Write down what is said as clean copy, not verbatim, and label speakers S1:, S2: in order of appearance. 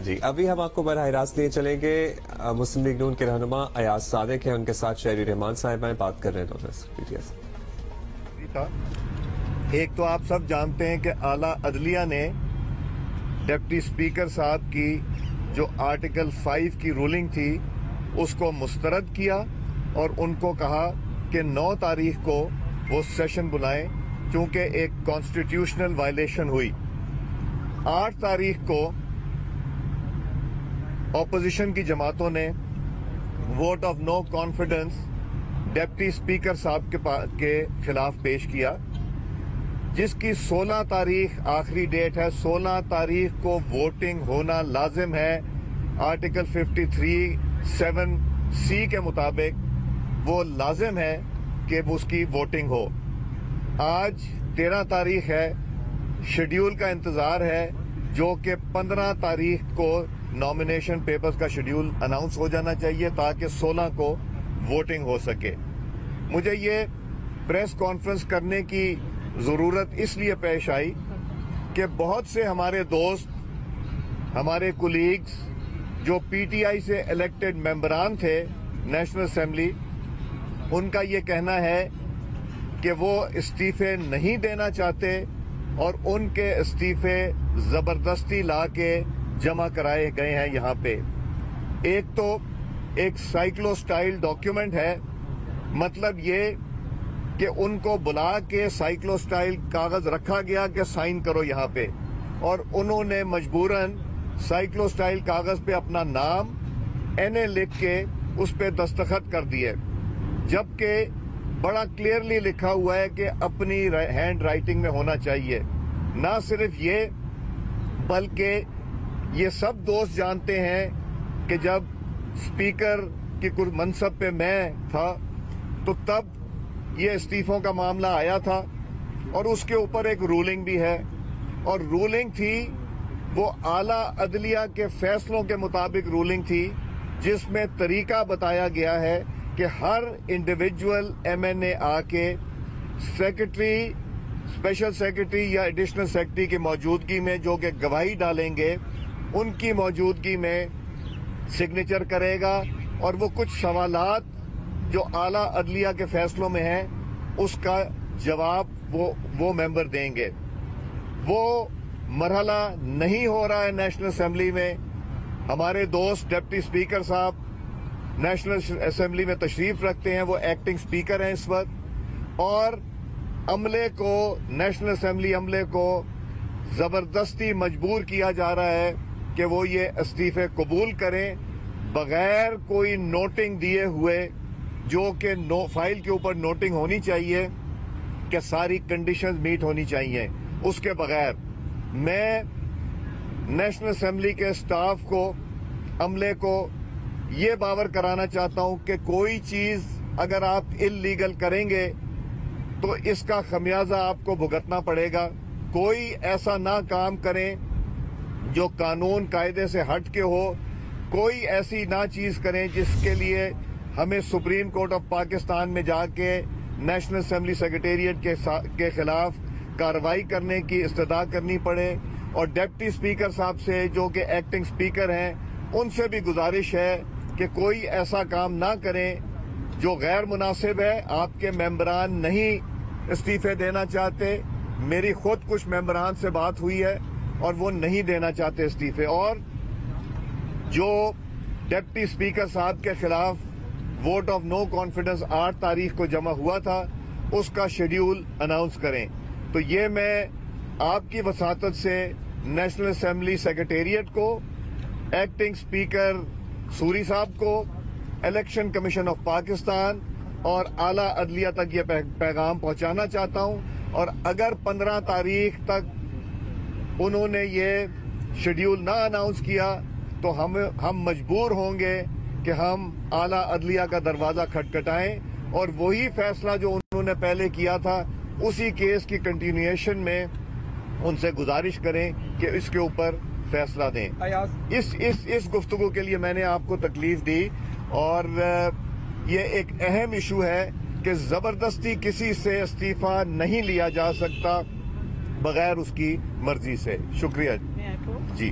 S1: جی ابھی ہم آپ کو براہ راست لیے چلیں گے مسلم لیگ نون کے رہنما ایاز صادق ہیں، ان کے ساتھ شہری رحمان صاحب ہیں، بات کر رہے ہیں۔
S2: ایک تو آپ سب جانتے ہیں کہ اعلیٰ عدلیہ نے ڈپٹی اسپیکر صاحب کی جو آرٹیکل 5 کی رولنگ تھی اس کو مسترد کیا اور ان کو کہا کہ 9 تاریخ کو وہ سیشن بلائیں چونکہ ایک کانسٹیٹیوشنل وائلیشن ہوئی۔ 8 تاریخ کو اپوزیشن کی جماعتوں نے vote of no confidence deputy speaker صاحب کے خلاف پیش کیا، جس کی 16 تاریخ آخری ڈیٹ ہے۔ 16 تاریخ کو ووٹنگ ہونا لازم ہے۔ آرٹیکل 53(7)(c) کے مطابق وہ لازم ہے کہ اس کی ووٹنگ ہو۔ آج 13 تاریخ ہے، شیڈیول کا انتظار ہے جو کہ 15 تاریخ کو نامینیشن پیپرز کا شیڈیول اناؤنس ہو جانا چاہیے تاکہ 16 کو ووٹنگ ہو سکے۔ مجھے یہ پریس کانفرنس کرنے کی ضرورت اس لیے پیش آئی کہ بہت سے ہمارے دوست، ہمارے کولیگز جو پی ٹی آئی سے الیکٹڈ ممبران تھے نیشنل اسمبلی، ان کا یہ کہنا ہے کہ وہ استعفے نہیں دینا چاہتے اور ان کے استعفے زبردستی لا کے جمع کرائے گئے ہیں یہاں پہ۔ ایک تو ایک سائیکلو سٹائل ڈاکیومنٹ ہے، مطلب یہ کہ ان کو بلا کے سائیکلو سٹائل کاغذ رکھا گیا کہ سائن کرو یہاں پہ، اور انہوں نے مجبوراً سائیکلو سٹائل کاغذ پہ اپنا نام NA لکھ کے اس پہ دستخط کر دیے، جبکہ بڑا کلیئرلی لکھا ہوا ہے کہ اپنی ہینڈ رائٹنگ میں ہونا چاہیے۔ نہ صرف یہ بلکہ یہ سب دوست جانتے ہیں کہ جب اسپیکر کی منصب پہ میں تھا تو تب یہ استعفوں کا معاملہ آیا تھا اور اس کے اوپر ایک رولنگ بھی ہے، اور رولنگ تھی وہ اعلیٰ عدلیہ کے فیصلوں کے مطابق رولنگ تھی، جس میں طریقہ بتایا گیا ہے کہ ہر انڈیویجول MNA آ کے سیکرٹری، اسپیشل سیکرٹری یا ایڈیشنل سیکرٹری کی موجودگی میں جو کہ گواہی ڈالیں گے، ان کی موجودگی میں سگنیچر کرے گا، اور وہ کچھ سوالات جو اعلیٰ عدلیہ کے فیصلوں میں ہیں اس کا جواب وہ ممبر دیں گے۔ وہ مرحلہ نہیں ہو رہا ہے نیشنل اسمبلی میں۔ ہمارے دوست ڈپٹی اسپیکر صاحب نیشنل اسمبلی میں تشریف رکھتے ہیں، وہ ایکٹنگ اسپیکر ہیں اس وقت، اور عملے کو، نیشنل اسمبلی عملے کو زبردستی مجبور کیا جا رہا ہے کہ وہ یہ استعفے قبول کریں بغیر کوئی نوٹنگ دیے ہوئے، جو کہ فائل کے اوپر نوٹنگ ہونی چاہیے کہ ساری کنڈیشنز میٹ ہونی چاہیے۔ اس کے بغیر میں نیشنل اسمبلی کے سٹاف کو، عملے کو یہ باور کرانا چاہتا ہوں کہ کوئی چیز اگر آپ اللیگل کریں گے تو اس کا خمیازہ آپ کو بھگتنا پڑے گا۔ کوئی ایسا نہ کام کریں جو قانون قاعدے سے ہٹ کے ہو، کوئی ایسی نہ چیز کریں جس کے لیے ہمیں سپریم کورٹ آف پاکستان میں جا کے نیشنل اسمبلی سیکریٹریٹ کے خلاف کارروائی کرنے کی استدعا کرنی پڑے۔ اور ڈپٹی اسپیکر صاحب سے جو کہ ایکٹنگ اسپیکر ہیں، ان سے بھی گزارش ہے کہ کوئی ایسا کام نہ کریں جو غیر مناسب ہے۔ آپ کے ممبران نہیں استعفے دینا چاہتے، میری خود کچھ ممبران سے بات ہوئی ہے اور وہ نہیں دینا چاہتے استعفے، اور جو ڈپٹی اسپیکر صاحب کے خلاف ووٹ آف نو کانفیڈنس 8 تاریخ کو جمع ہوا تھا اس کا شیڈیول اناؤنس کریں۔ تو یہ میں آپ کی وساطت سے نیشنل اسمبلی سیکریٹریٹ کو، ایکٹنگ اسپیکر سوری صاحب کو، الیکشن کمیشن آف پاکستان اور اعلیٰ عدلیہ تک یہ پیغام پہنچانا چاہتا ہوں، اور اگر 15 تاریخ تک انہوں نے یہ شیڈیول نہ اناؤنس کیا تو ہم مجبور ہوں گے کہ ہم اعلیٰ عدلیہ کا دروازہ کھٹکھٹائیں اور وہی فیصلہ جو انہوں نے پہلے کیا تھا اسی کیس کی کنٹینیویشن میں ان سے گزارش کریں کہ اس کے اوپر فیصلہ دیں۔ اس گفتگو کے لیے میں نے آپ کو تکلیف دی، اور یہ ایک اہم ایشو ہے کہ زبردستی کسی سے استعفیٰ نہیں لیا جا سکتا بغیر اس کی مرضی سے۔ شکریہ جی۔